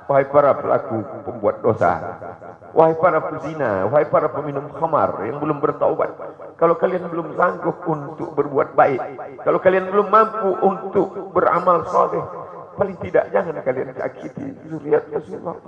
wahai para pelaku pembuat dosa, wahai para pezina, wahai para peminum khamar yang belum bertaubat, kalau kalian belum sanggup untuk berbuat baik, kalau kalian belum mampu untuk beramal saleh, paling tidak jangan kalian sakiti zuriat Rasulullah.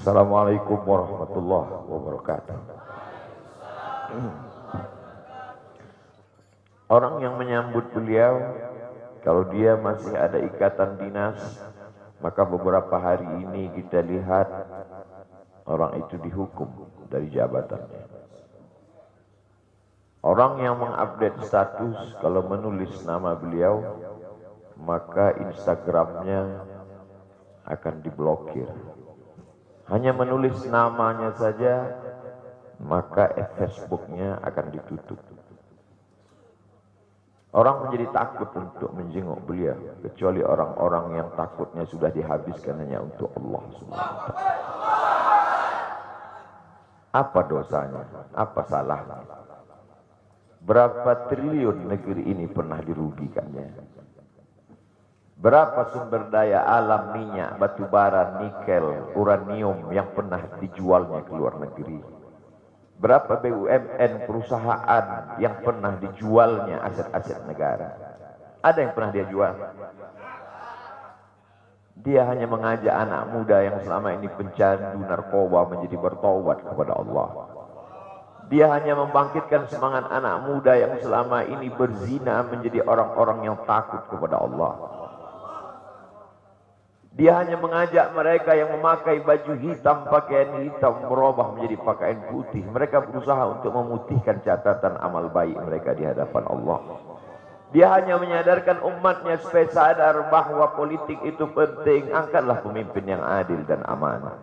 Assalamualaikum warahmatullahi wabarakatuh. Orang yang menyambut beliau, kalau dia masih ada ikatan dinas, maka beberapa hari ini kita lihat orang itu dihukum dari jabatannya. Orang yang mengupdate status kalau menulis nama beliau, maka Instagramnya akan diblokir. Hanya menulis namanya saja, maka Facebooknya akan ditutup. Orang menjadi takut untuk menjenguk beliau, kecuali orang-orang yang takutnya sudah dihabiskan hanya untuk Allah SWT. Apa dosanya? Apa salahnya? Berapa triliun negeri ini pernah dirugikannya? Berapa sumber daya alam, minyak, batu bara, nikel, uranium yang pernah dijualnya ke luar negeri? Berapa BUMN perusahaan yang pernah dijualnya aset-aset negara? Ada yang pernah dia jual? Dia hanya mengajak anak muda yang selama ini pencandu narkoba menjadi bertaubat kepada Allah. Dia hanya membangkitkan semangat anak muda yang selama ini berzina menjadi orang-orang yang takut kepada Allah. Dia hanya mengajak mereka yang memakai baju hitam, pakaian hitam, merubah menjadi pakaian putih. Mereka berusaha untuk memutihkan catatan amal baik mereka di hadapan Allah. Dia hanya menyadarkan umatnya supaya sadar bahwa politik itu penting. Angkatlah pemimpin yang adil dan amanah.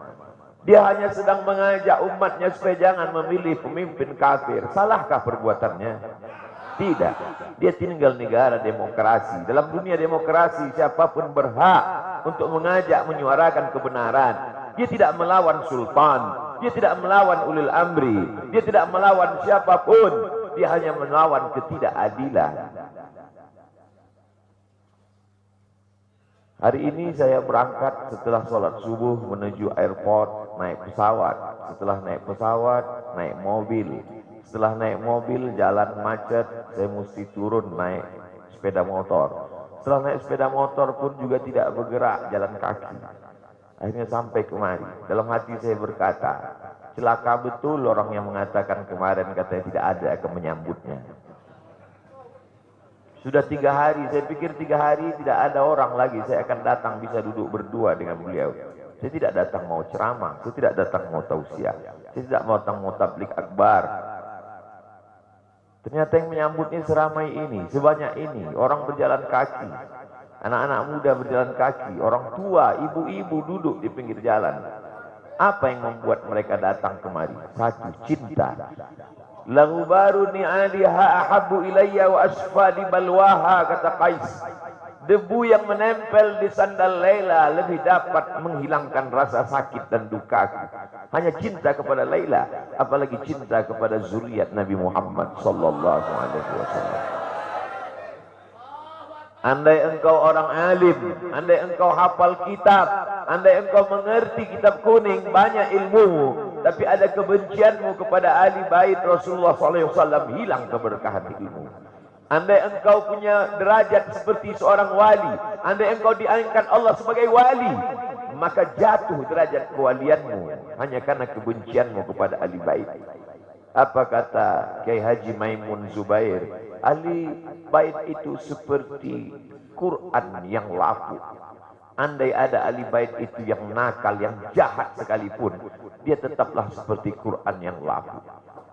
Dia hanya sedang mengajak umatnya supaya jangan memilih pemimpin kafir. Salahkah perbuatannya? Tidak. Dia tinggal negara demokrasi. Dalam dunia demokrasi, siapapun berhak untuk mengajak menyuarakan kebenaran. Dia tidak melawan sultan, dia tidak melawan ulil amri, dia tidak melawan siapapun. Dia hanya melawan ketidakadilan. Hari ini saya berangkat setelah sholat subuh menuju airport, naik pesawat. Setelah naik pesawat, naik mobil. Setelah naik mobil, jalan macet, saya mesti turun naik sepeda motor. Setelah naik sepeda motor pun juga tidak bergerak, jalan kaki. Akhirnya sampai kemari. Dalam hati saya berkata, celaka betul orang yang mengatakan kemarin katanya tidak ada akan menyambutnya. Sudah 3 hari, saya pikir 3 hari tidak ada orang lagi. Saya akan datang bisa duduk berdua dengan beliau. Saya tidak datang mau ceramah, saya tidak datang mau tausiah, saya tidak mau datang mau tablik akbar. Ternyata yang menyambutnya seramai ini, sebanyak ini, orang berjalan kaki, anak-anak muda berjalan kaki, orang tua, ibu-ibu duduk di pinggir jalan. Apa yang membuat mereka datang kemari? Satu, cinta. Lahu baru ni'aliha ahabbu ilayya wa asfali balwaha, kata Qais. Debu yang menempel di sandal Laila lebih dapat menghilangkan rasa sakit dan duka. Hanya cinta kepada Laila, apalagi cinta kepada zuriat Nabi Muhammad sallallahu alaihi wasallam. Andai engkau orang alim, andai engkau hafal kitab, andai engkau mengerti kitab kuning, banyak ilmumu, tapi ada kebencianmu kepada ahli bait Rasulullah sallallahu alaihi wasallam, hilang keberkahan ilmu. Andai engkau punya derajat seperti seorang wali, andai engkau diangkat Allah sebagai wali, maka jatuh derajat kewalianmu hanya karena kebencianmu kepada ahli bait. Apa kata Kiai Haji Maimun Zubair? Ahli bait itu seperti Quran yang lapu. Andai ada ahli bait itu yang nakal, yang jahat sekalipun, dia tetaplah seperti Quran yang lapu.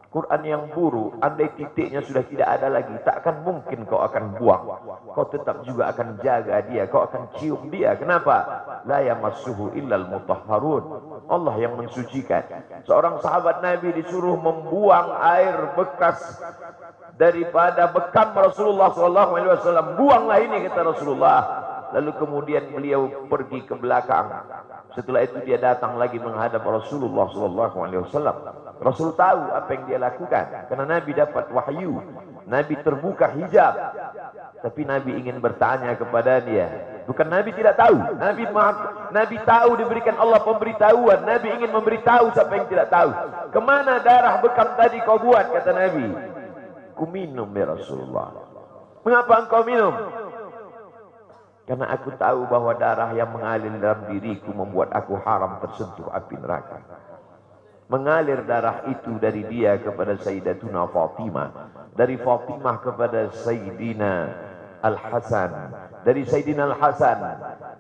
Quran yang buruk, andai titiknya sudah tidak ada lagi, tak akan mungkin kau akan buang. Kau tetap juga akan jaga dia, kau akan cium dia. Kenapa? La yamassuhu illal mutahharun. Allah yang mensucikan. Seorang sahabat Nabi disuruh membuang air bekas daripada bekam Rasulullah SAW. Buanglah ini, kata Rasulullah. Lalu kemudian beliau pergi ke belakang. Setelah itu dia datang lagi menghadap Rasulullah SAW. Rasul tahu apa yang dia lakukan karena Nabi dapat wahyu. Nabi terbuka hijab. Tapi Nabi ingin bertanya kepada dia. Bukan Nabi tidak tahu. Nabi tahu, diberikan Allah pemberitahuan. Nabi ingin memberitahu siapa yang tidak tahu. Kemana darah bekam tadi kau buat, kata Nabi. Ku minum ya Rasulullah. Mengapa engkau minum? Karena aku tahu bahwa darah yang mengalir dalam diriku membuat aku haram tersentuh api neraka. Mengalir darah itu dari dia kepada Sayyidatuna Fatimah, dari Fatimah kepada Sayyidina Al-Hasan, dari Sayyidina Al-Hasan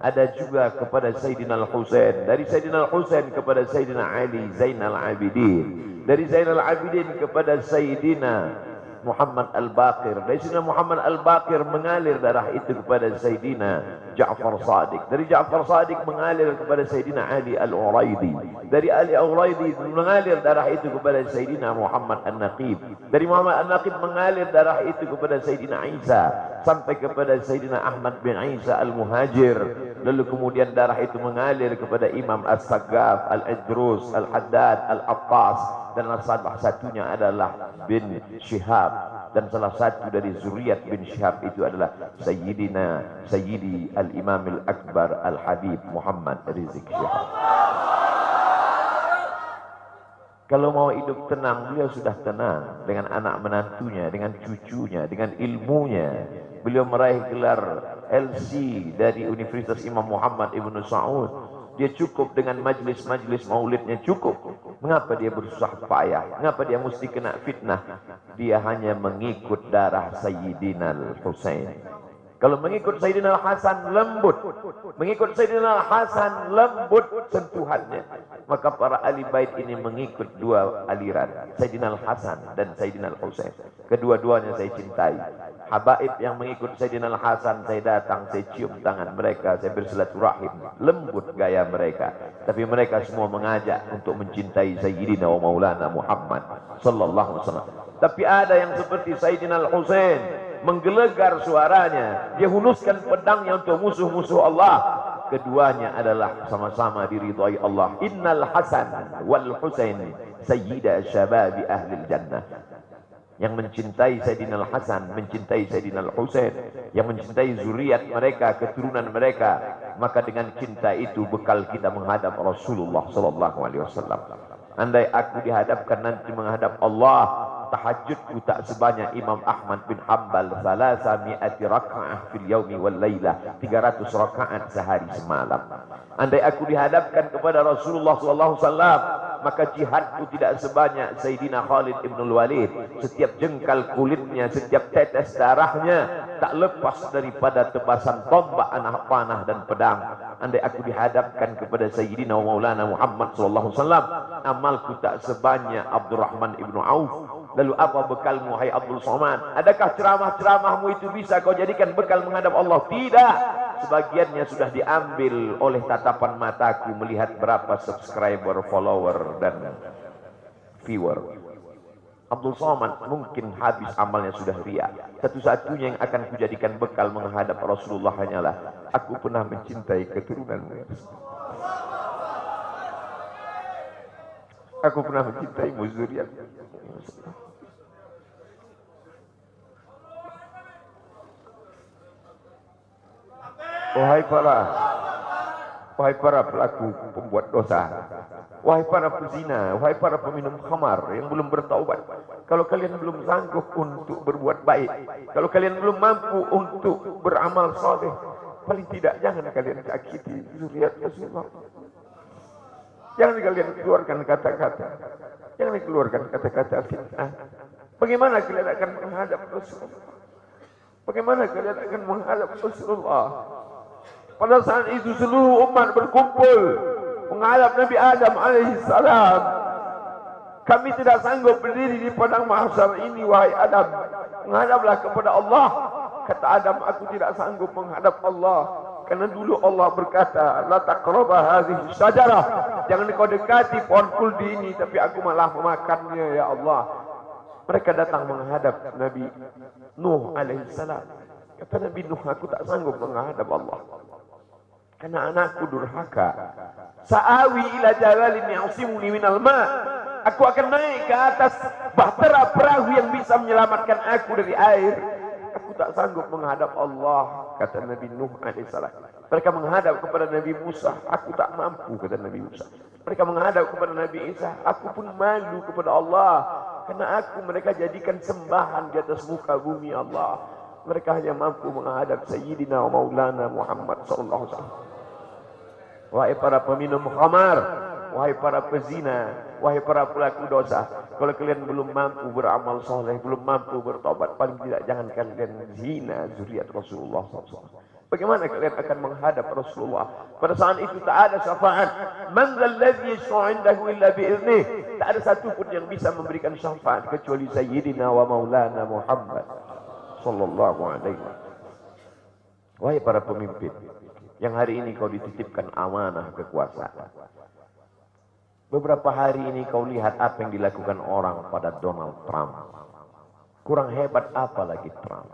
ada juga kepada Sayyidina Al-Husain, dari Sayyidina Al-Husain kepada Sayyidina Ali Zainal Abidin, dari Zainal Abidin kepada Sayyidina Muhammad Al-Baqir, dari Sayyidina Muhammad Al-Baqir mengalir darah itu kepada Sayyidina Ja'far Sadiq, dari Ja'far Sadiq mengalir kepada Sayyidina Ali Al-Uraidi, dari Ali Al-Uraidi mengalir darah itu kepada Sayyidina Muhammad An-Naqib, dari Muhammad An-Naqib mengalir darah itu kepada Sayyidina Isa sampai kepada Sayyidina Ahmad bin Isa Al-Muhajir. Lalu kemudian darah itu mengalir kepada Imam As-Saggaf, Al-Idrus, Al-Haddad, Al-Attas, dan salah satunya adalah bin Syihab, dan salah satu dari zuriat bin Syihab itu adalah Sayyidi Al-Imam Al-Akbar Al-Habib Muhammad Rizik Syihab. Kalau mau hidup tenang, beliau sudah tenang dengan anak menantunya, dengan cucunya, dengan ilmunya. Beliau meraih gelar LC dari Universitas Imam Muhammad Ibn Saud. Dia cukup dengan majlis-majlis maulidnya cukup. Mengapa dia bersusah payah? Mengapa dia mesti kena fitnah? Dia hanya mengikut darah Sayyidina Al-Husain. Kalau mengikut Sayyidina Al-Hasan lembut, mengikut Sayyidina Al-Hasan lembut sentuhannya. Maka para ahli bait ini mengikut dua aliran, Sayyidina Al-Hasan dan Sayyidina Al-Husain. Kedua-duanya saya cintai. Habaib yang mengikut Sayyidina Al-Hasan, saya datang, saya cium tangan mereka, saya bersilaturahim, lembut gaya mereka. Tapi mereka semua mengajak untuk mencintai Sayyidina wa Maulana Muhammad sallallahu alaihi wasallam. Tapi ada yang seperti Sayyidina Al-Husain, menggelegar suaranya, dia hunuskan pedangnya untuk musuh-musuh Allah. Keduanya adalah sama-sama diridhai Allah. Innal Hasan wal Husain sayyida syababi ahli jannah. Yang mencintai Sayyidina Al-Hasan, mencintai Sayyidina Al-Husain, yang mencintai zuriat mereka, keturunan mereka, maka dengan cinta itu bekal kita menghadap Rasulullah sallallahu alaihi wasallam. Andai aku dihadapkan nanti menghadap Allah, tahajudku tak sebanyak Imam Ahmad bin Hanbal, 300 raka'ah fil yaumi wal lailah, 300 rakaat sehari semalam. Andai aku dihadapkan kepada Rasulullah sallallahu alaihi wasallam, maka jihadku tidak sebanyak Sayyidina Khalid ibn Walid. Setiap jengkal kulitnya, setiap tetes darahnya tak lepas daripada tebasan tombak, anak panah dan pedang. Andai aku dihadapkan kepada Sayyidina Maulana Muhammad sallallahu alaihi wasallam, amalku tak sebanyak Abdurrahman ibn Auf. Lalu apa bekalmu, hai Abdul Somad? Adakah ceramah-ceramahmu itu bisa kau jadikan bekal menghadap Allah? Tidak. Sebagiannya sudah diambil oleh tatapan mataku melihat berapa subscriber, follower, dan viewer. Abdul Somad mungkin habis amalnya sudah ria. Satu-satunya yang akan kujadikan bekal menghadap Rasulullah hanyalah aku pernah mencintai keturunanmu. Aku pernah mencintaimu zuriat. Wahai para pelaku pembuat dosa, wahai para pezina, wahai para peminum khamar yang belum bertaubat, kalau kalian belum sanggup untuk berbuat baik, kalau kalian belum mampu untuk beramal saleh, paling tidak jangan kalian sakiti zuriat Rasulullah. Jangan kalian keluarkan kata-kata, jangan keluarkan kata-kata fitnah. Bagaimana kalian akan menghadap Rasulullah? Bagaimana kalian akan menghadap Rasulullah? Pada saat itu seluruh umat berkumpul menghadap Nabi Adam alaihissalam. Kami tidak sanggup berdiri di padang mahsyar ini, wahai Adam. Menghadaplah kepada Allah. Kata Adam, aku tidak sanggup menghadap Allah. Karena dulu Allah berkata, la taqraba hadhihi syajarah. Jangan kau dekati pohon kuldi ini, tapi aku malah memakannya, ya Allah. Mereka datang menghadap Nabi Nuh alaihissalam. Kata Nabi Nuh, aku tak sanggup menghadap Allah. Karena anakku durhaka. Sa'awi ila jalalin ya'simuni minal ma. Aku akan naik ke atas bahtera perahu yang bisa menyelamatkan aku dari air. Aku tak sanggup menghadap Allah, kata Nabi Nuh alaihissalam. Mereka menghadap kepada Nabi Musa, aku tak mampu, kata Nabi Musa. Mereka menghadap kepada Nabi Isa, aku pun malu kepada Allah. Karena mereka jadikan sembahan di atas muka bumi Allah. Mereka hanya mampu menghadap Sayyidina wa Maulana Muhammad sallallahu alaihi wasallam. Wahai para peminum khamar, wahai para pezina, wahai para pelaku dosa, kalau kalian belum mampu beramal soleh, belum mampu bertobat, paling tidak jangan kalian zina zuriat Rasulullah SAW. Bagaimana kalian akan menghadap Rasulullah? Pada saat itu tak ada syafaat. Man dzalladzi yashfa'u 'indahu illa bi'iznih. Tak ada satu pun yang bisa memberikan syafaat kecuali Sayyidina wa Maulana Muhammad sallallahu alaihi wasallam. Wahai para pemimpin, yang hari ini kau dititipkan amanah kekuasaan. Beberapa hari ini kau lihat apa yang dilakukan orang pada Donald Trump. Kurang hebat apa lagi Trump?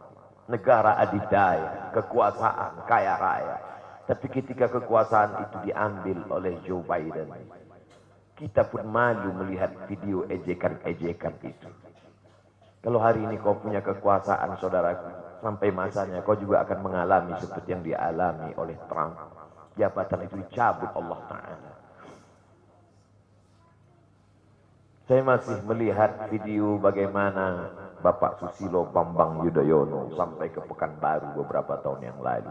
Negara adidaya, kekuasaan, kaya raya. Tapi ketika kekuasaan itu diambil oleh Joe Biden, kita pun malu melihat video ejekan-ejekan itu. Kalau hari ini kau punya kekuasaan, saudaraku, sampai masanya kau juga akan mengalami seperti yang dialami oleh Trump. Jabatan itu dicabut Allah Ta'ala. Saya masih melihat video bagaimana Bapak Susilo Bambang Yudhoyono sampai ke Pekanbaru beberapa tahun yang lalu.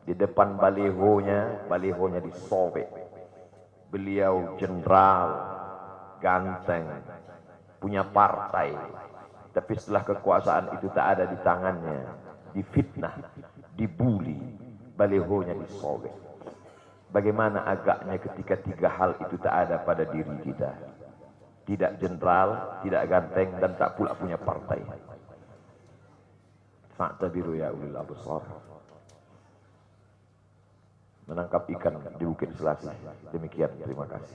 Di depan balihonya disobek. Beliau jenderal, ganteng, punya partai. Tapi setelah kekuasaan itu tak ada di tangannya, difitnah, dibuli, balihonya disobek. Bagaimana agaknya ketika tiga hal itu tak ada pada diri kita. Tidak jenderal, tidak ganteng, dan tak pula punya partai. Fa'tabiru ya ulil absar. Menangkap ikan di Bukit Selasih. Demikian, terima kasih.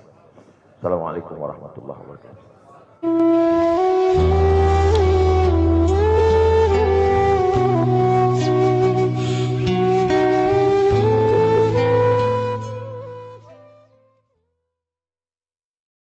Assalamualaikum warahmatullahi wabarakatuh.